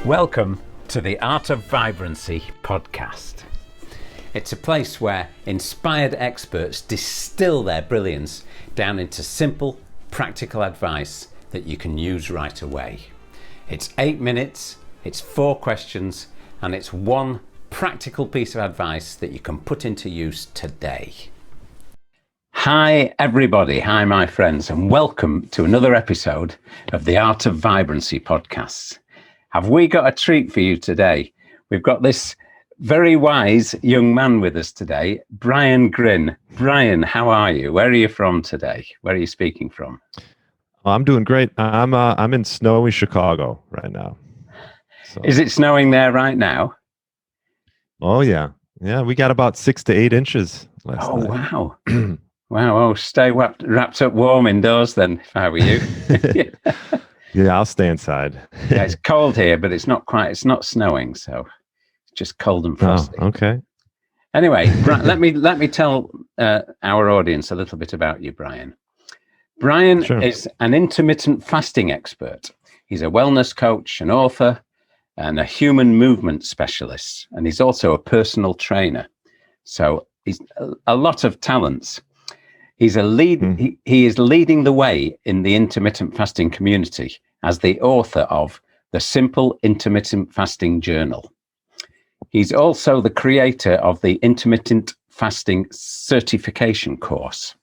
Welcome to the Art of Vibrancy podcast. It's a place where inspired experts distill their brilliance down into simple, practical advice that you can use right away. It's 8 minutes, it's 4 questions, and it's one practical piece of advice that you can put into use today. Hi everybody, hi my friends, and welcome to another episode of the Art of Vibrancy podcast. Have we got a treat for you today? We've got this very wise young man with us today, Bryan Gryn. Bryan, how are you? Where are you from today? Where are you speaking from? I'm doing great. I'm in snowy Chicago right now. So. Is it snowing there right now? Oh yeah, we got about 6 to 8 inches last night. Wow. Wow. Oh, stay wrapped up warm indoors then, if I were you. Yeah, I'll stay inside. Yeah, it's cold here, but it's not snowing, so it's just cold and frosty. Oh, okay. Anyway, let me tell our audience a little bit about you, Bryan. Bryan is an intermittent fasting expert. He's a wellness coach, an author, and a human movement specialist, and he's also a personal trainer. So he's a lot of talents. He's he is leading the way in the intermittent fasting community as the author of the Simple Intermittent Fasting Journal. He's also the creator of the Intermittent Fasting Certification course.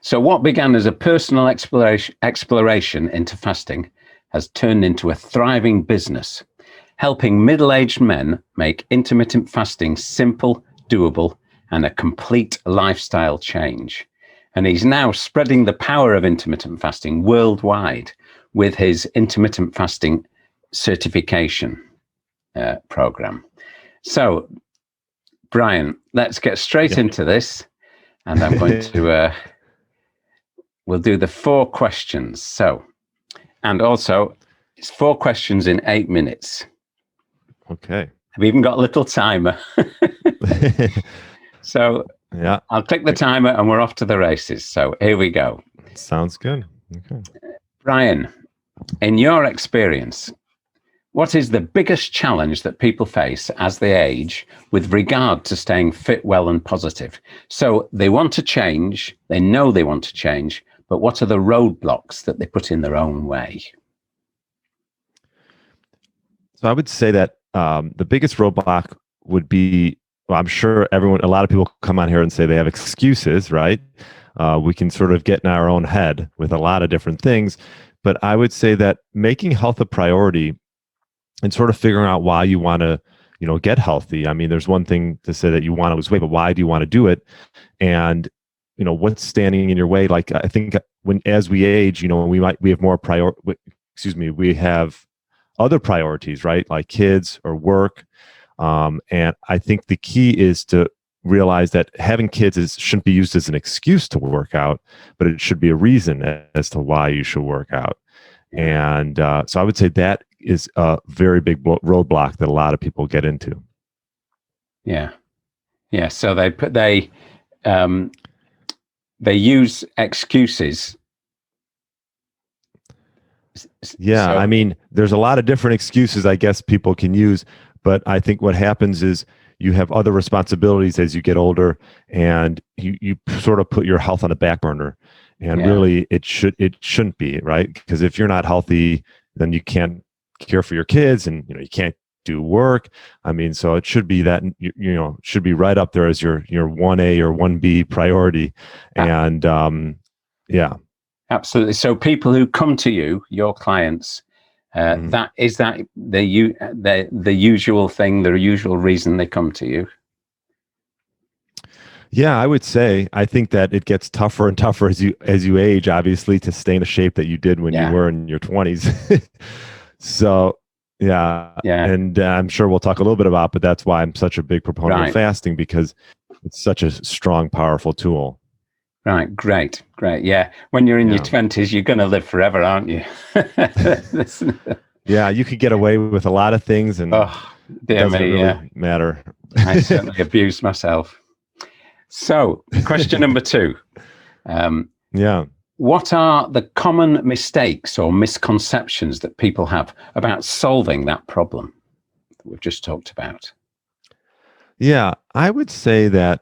So what began as a personal exploration into fasting has turned into a thriving business, helping middle-aged men make intermittent fasting simple, doable, and a complete lifestyle change. And he's now spreading the power of intermittent fasting worldwide with his intermittent fasting certification program. So, Bryan, let's get straight into this. And I'm going to, we'll do the 4 questions. So, and also it's 4 questions in 8 minutes. Okay. I've even got a little timer. So yeah, I'll click the timer and we're off to the races. So here we go. Sounds good. Okay. Bryan, in your experience, what is the biggest challenge that people face as they age with regard to staying fit, well, and positive? So they want to change, they know they want to change, but what are the roadblocks that they put in their own way? So I would say that the biggest roadblock would be, well, I'm sure a lot of people come on here and say they have excuses, right? We can sort of get in our own head with a lot of different things, but I would say that making health a priority and sort of figuring out why you want to, get healthy. I mean, there's one thing to say that you want to lose weight, but why do you want to do it? And, what's standing in your way? Like, I think as we age, we have more we have other priorities, right? Like kids or work. And I think the key is to realize that having kids shouldn't be used as an excuse to work out, but it should be a reason as to why you should work out. And so I would say that is a very big roadblock that a lot of people get into. Yeah. Yeah. So they use excuses. Yeah. So, I mean, there's a lot of different excuses I guess people can use. But I think what happens is you have other responsibilities as you get older, and you sort of put your health on the back burner. And really, it shouldn't be, right? Because if you're not healthy, then you can't care for your kids, and you can't do work. I mean, so it should be that should be right up there as your 1A or 1B priority. And yeah, absolutely. So people who come to you, your clients. That the usual thing, the usual reason they come to you? Yeah, I would say I think that it gets tougher and tougher as you age, obviously, to stay in the shape that you did when you were in your 20s. So yeah, and I'm sure we'll talk a little bit about, but that's why I'm such a big proponent of fasting, because it's such a strong, powerful tool. Right, great. Yeah, when you're in your 20s, you're going to live forever, aren't you? Yeah, you could get away with a lot of things, and it doesn't really matter. I certainly abused myself. So, question number 2. what are the common mistakes or misconceptions that people have about solving that problem that we've just talked about? Yeah, I would say that,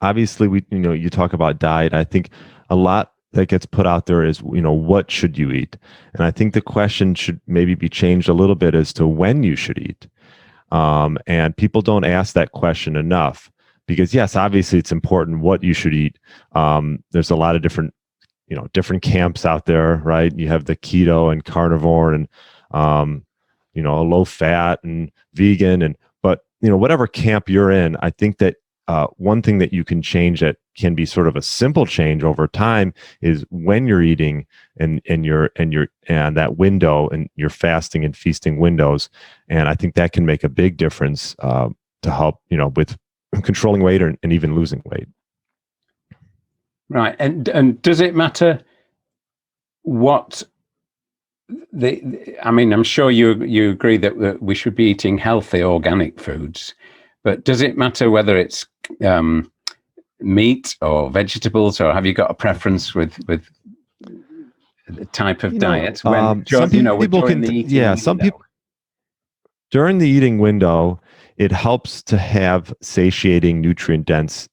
obviously you talk about diet. I think a lot that gets put out there is, what should you eat? And I think the question should maybe be changed a little bit as to when you should eat. And people don't ask that question enough because, yes, obviously it's important what you should eat. There's a lot of different camps out there, right? You have the keto and carnivore and, a low fat and vegan but whatever camp you're in, I think that one thing that you can change that can be sort of a simple change over time is when you're eating and that window and your fasting and feasting windows. And I think that can make a big difference to help, with controlling weight and even losing weight. Right. And does it matter what I'm sure you agree that we should be eating healthy organic foods, but does it matter whether it's meat or vegetables, or have you got a preference with the type of diet? Some people can, some people during the eating window, it helps to have satiating, nutrient dense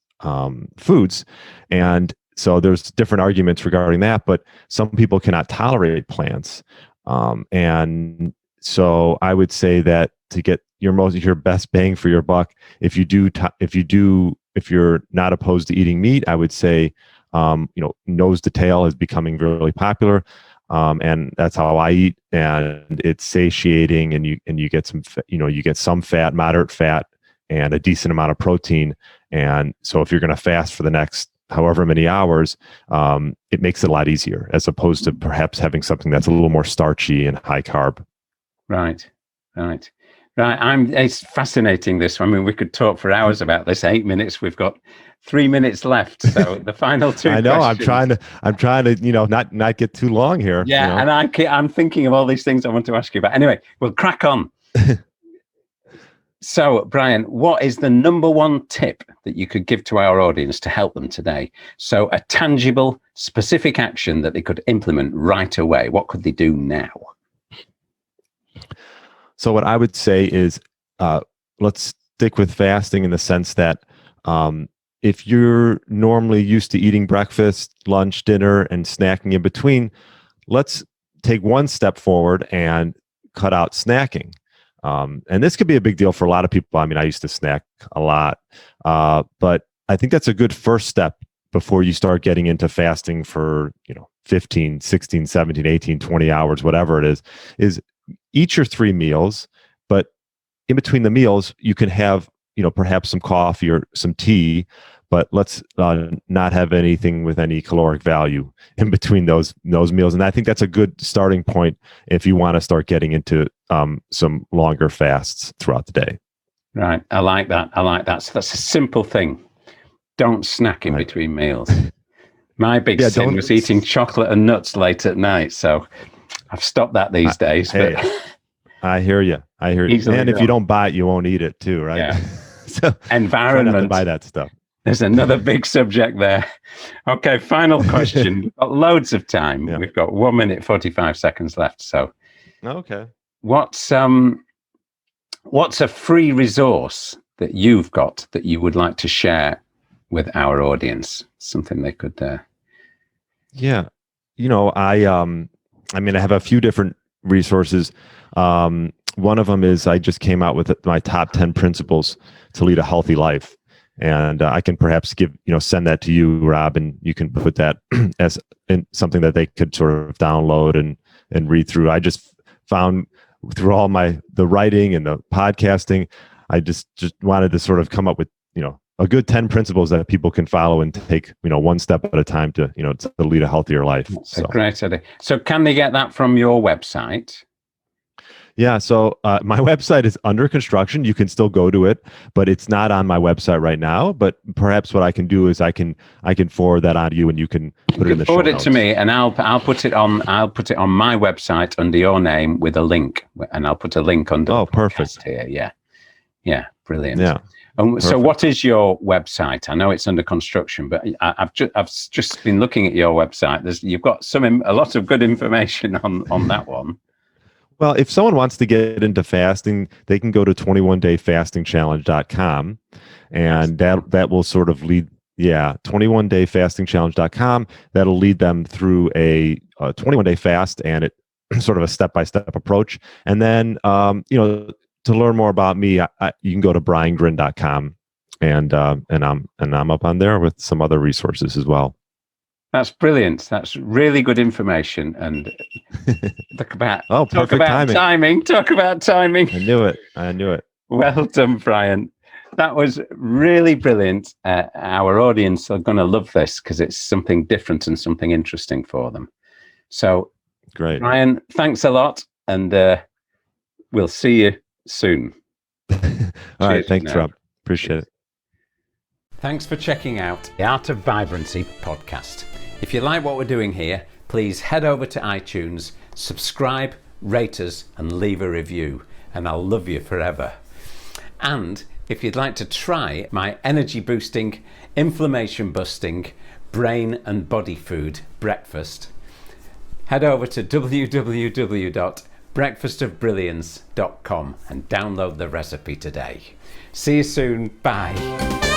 foods. And so there's different arguments regarding that, but some people cannot tolerate plants. And so I would say that to get your best bang for your buck, if you're not opposed to eating meat, I would say, nose to tail is becoming really popular. And that's how I eat, and it's satiating, and you get some fat, moderate fat, and a decent amount of protein. And so if you're going to fast for the next however many hours, it makes it a lot easier as opposed to perhaps having something that's a little more starchy and high carb. Right. It's fascinating, this. I mean, we could talk for hours about this. 8 minutes. We've got 3 minutes left. So the final two. I know. Questions. I'm trying to, not get too long here. Yeah, and I'm thinking of all these things I want to ask you about. Anyway, we'll crack on. So, Bryan, what is the number one tip that you could give to our audience to help them today? So, a tangible, specific action that they could implement right away. What could they do now? So what I would say is, let's stick with fasting in the sense that if you're normally used to eating breakfast, lunch, dinner, and snacking in between, let's take one step forward and cut out snacking. And this could be a big deal for a lot of people. I mean, I used to snack a lot, but I think that's a good first step before you start getting into fasting for, 15, 16, 17, 18, 20 hours, whatever it is eat your 3 meals, but in between the meals, you can have, perhaps some coffee or some tea, but let's not have anything with any caloric value in between those meals. And I think that's a good starting point if you want to start getting into some longer fasts throughout the day. Right. I like that. So that's a simple thing. Don't snack in between meals. My big sin was eating chocolate and nuts late at night. So I've stopped that these days. But I hear you. And if you don't buy it, you won't eat it too, right? Yeah. So environment. Try not to buy that stuff. There's another big subject there. Okay, final question. We've got loads of time. Yeah. We've got 1 minute, 45 seconds left. So, okay. What's a free resource that you've got that you would like to share with our audience? Something they could. Yeah, I have a few different resources. One of them is I just came out with my top 10 principles to lead a healthy life. And I can perhaps send that to you, Rob, and you can put that as something that they could sort of download and read through. I just found through all the writing and the podcasting, I just wanted to sort of come up with, a good 10 principles that people can follow and take, one step at a time to lead a healthier life. That's a great idea. So can they get that from your website? Yeah. So my website is under construction. You can still go to it, but it's not on my website right now. But perhaps what I can do is I can forward that on to you, and you can put it in the show notes. Forward it to me, and I'll put it on my website under your name with a link, and I'll put a link under. Oh, perfect. Here. Yeah. Brilliant. Yeah. So what is your website? I know it's under construction, but I've just been looking at your website. You've got a lot of good information on that one. Well, if someone wants to get into fasting, they can go to 21dayfastingchallenge.com, and that will sort of lead, 21dayfastingchallenge.com. That'll lead them through a 21-day fast, and it sort of a step-by-step approach. And then, to learn more about me, you can go to bryangryn.com, and I'm up on there with some other resources as well. That's brilliant. That's really good information. And talk about timing. Talk about timing. I knew it. Well done, Bryan. That was really brilliant. Our audience are going to love this because it's something different and something interesting for them. So, great, Bryan, thanks a lot, and we'll see you soon. All right, thanks, Rob. Appreciate it. Thanks for checking out the Art of Vibrancy podcast. If you like what we're doing here, please head over to iTunes, subscribe, rate us, and leave a review, and I'll love you forever. And if you'd like to try my energy boosting, inflammation busting, brain and body food breakfast, head over to www.breakfastofbrilliance.com and download the recipe today. See you soon. Bye.